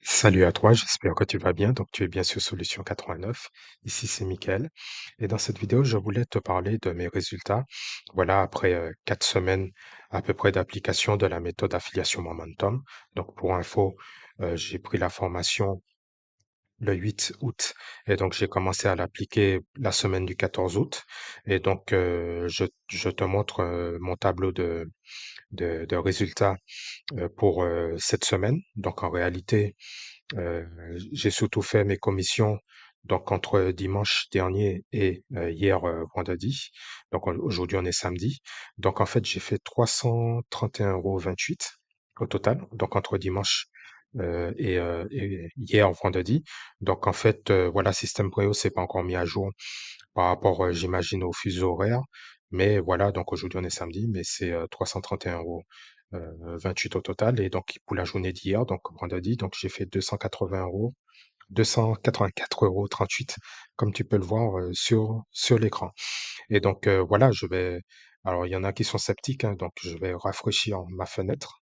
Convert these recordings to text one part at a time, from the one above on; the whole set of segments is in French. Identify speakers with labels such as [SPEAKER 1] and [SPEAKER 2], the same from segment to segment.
[SPEAKER 1] Salut à toi, j'espère que tu vas bien. Donc, tu es bien sur Solution 89. Ici, c'est Mickaël. Et dans cette vidéo, je voulais te parler de mes résultats. Voilà, après 4 semaines à peu près d'application de la méthode affiliation Momentum. Donc, pour info, j'ai pris la formation le 8 août et donc j'ai commencé à l'appliquer la semaine du 14 août. Et donc, je te montre mon tableau de résultats pour cette semaine. Donc, en réalité, j'ai surtout fait mes commissions donc entre dimanche dernier et hier vendredi. Donc aujourd'hui on est samedi. Donc en fait j'ai fait 331,28 € au total. Donc entre dimanche et hier vendredi. Donc en fait voilà système Préo c'est pas encore mis à jour par rapport j'imagine au fuseau horaire. Mais voilà donc aujourd'hui on est samedi mais c'est 331 € 28 au total. Et donc, pour la journée d'hier, donc vendredi, donc j'ai fait 280 €, 284,38 € comme tu peux le voir sur l'écran. Et donc, voilà, alors il y en a qui sont sceptiques, hein, donc je vais rafraîchir ma fenêtre.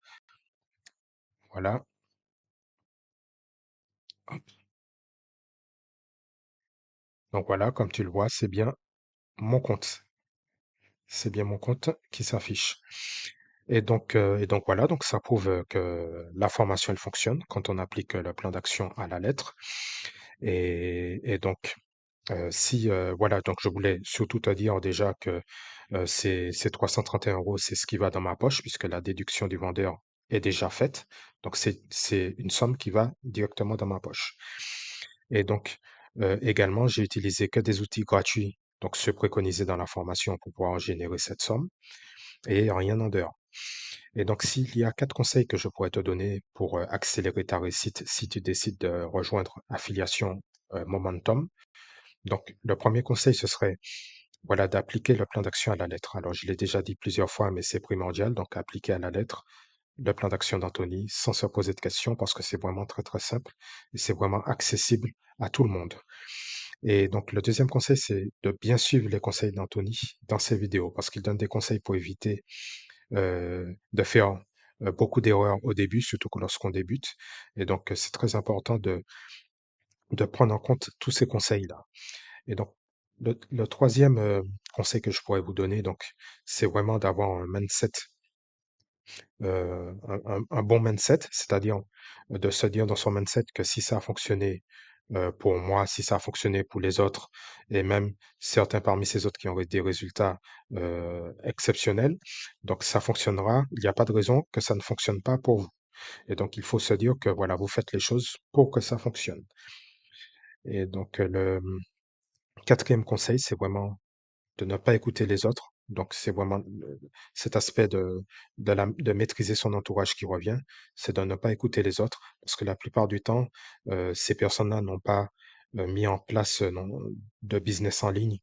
[SPEAKER 1] Voilà. Hop. Donc voilà, comme tu le vois, c'est bien mon compte. C'est bien mon compte qui s'affiche. Et donc voilà, donc ça prouve que la formation elle fonctionne quand on applique le plan d'action à la lettre. Et donc, si, voilà, donc je voulais surtout te dire déjà que ces 331 €, c'est ce qui va dans ma poche puisque la déduction du vendeur est déjà faite. Donc, c'est une somme qui va directement dans ma poche. Et donc, également, j'ai utilisé que des outils gratuits, donc ceux préconisés dans la formation pour pouvoir générer cette somme et rien en dehors. Et donc, s'il y a 4 conseils que je pourrais te donner pour accélérer ta réussite si tu décides de rejoindre Affiliation Momentum. Donc, le premier conseil, ce serait voilà, d'appliquer le plan d'action à la lettre. Alors, je l'ai déjà dit plusieurs fois, mais c'est primordial. Donc, appliquer à la lettre le plan d'action d'Anthony sans se poser de questions parce que c'est vraiment très, très simple et c'est vraiment accessible à tout le monde. Et donc, le deuxième conseil, c'est de bien suivre les conseils d'Anthony dans ses vidéos parce qu'il donne des conseils pour éviter de faire beaucoup d'erreurs au début, surtout que lorsqu'on débute. Et donc, c'est très important de prendre en compte tous ces conseils-là. Et donc, le troisième conseil que je pourrais vous donner, donc, c'est vraiment d'avoir un mindset, un bon mindset, c'est-à-dire de se dire dans son mindset que si ça a fonctionné pour moi, si ça a fonctionné pour les autres, et même certains parmi ces autres qui ont des résultats exceptionnels, donc ça fonctionnera. Il n'y a pas de raison que ça ne fonctionne pas pour vous. Et donc, il faut se dire que voilà, vous faites les choses pour que ça fonctionne. Et donc, le quatrième conseil, c'est vraiment de ne pas écouter les autres. Donc, c'est vraiment cet aspect de maîtriser son entourage qui revient, c'est de ne pas écouter les autres, parce que la plupart du temps, ces personnes-là n'ont pas mis en place de business en ligne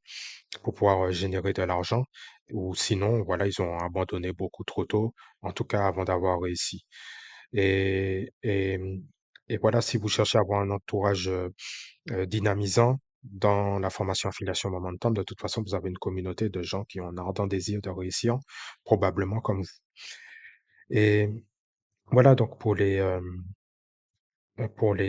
[SPEAKER 1] pour pouvoir générer de l'argent, ou sinon, voilà, ils ont abandonné beaucoup trop tôt, en tout cas avant d'avoir réussi. Et, et, et voilà, si vous cherchez à avoir un entourage dynamisant dans la formation affiliation Momentum. De toute façon, vous avez une communauté de gens qui ont un ardent désir de réussir, probablement comme vous. Et voilà donc pour les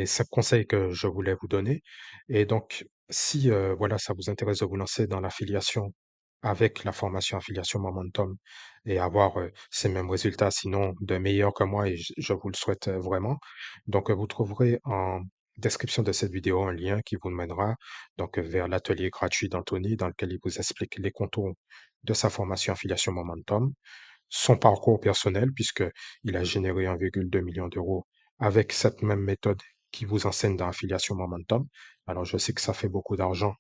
[SPEAKER 1] 5 conseils que je voulais vous donner. Et donc, si voilà, ça vous intéresse de vous lancer dans l'affiliation avec la formation affiliation Momentum et avoir ces mêmes résultats, sinon de meilleurs que moi, et je vous le souhaite vraiment. Donc, vous trouverez en description de cette vidéo un lien qui vous mènera donc vers l'atelier gratuit d'Anthony dans lequel il vous explique les contours de sa formation affiliation Momentum, son parcours personnel, puisqu'il a généré 1,2 million d'euros avec cette même méthode qui vous enseigne dans Affiliation Momentum. Alors, je sais que ça fait beaucoup d'argent,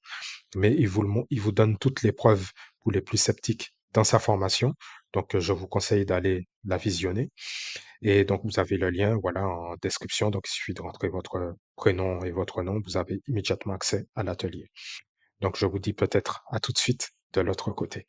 [SPEAKER 1] mais il vous donne toutes les preuves pour les plus sceptiques dans sa formation. Donc, je vous conseille d'aller la visionner. Et donc, vous avez le lien, voilà, en description. Donc, il suffit de rentrer votre prénom et votre nom. Vous avez immédiatement accès à l'atelier. Donc, je vous dis peut-être à tout de suite de l'autre côté.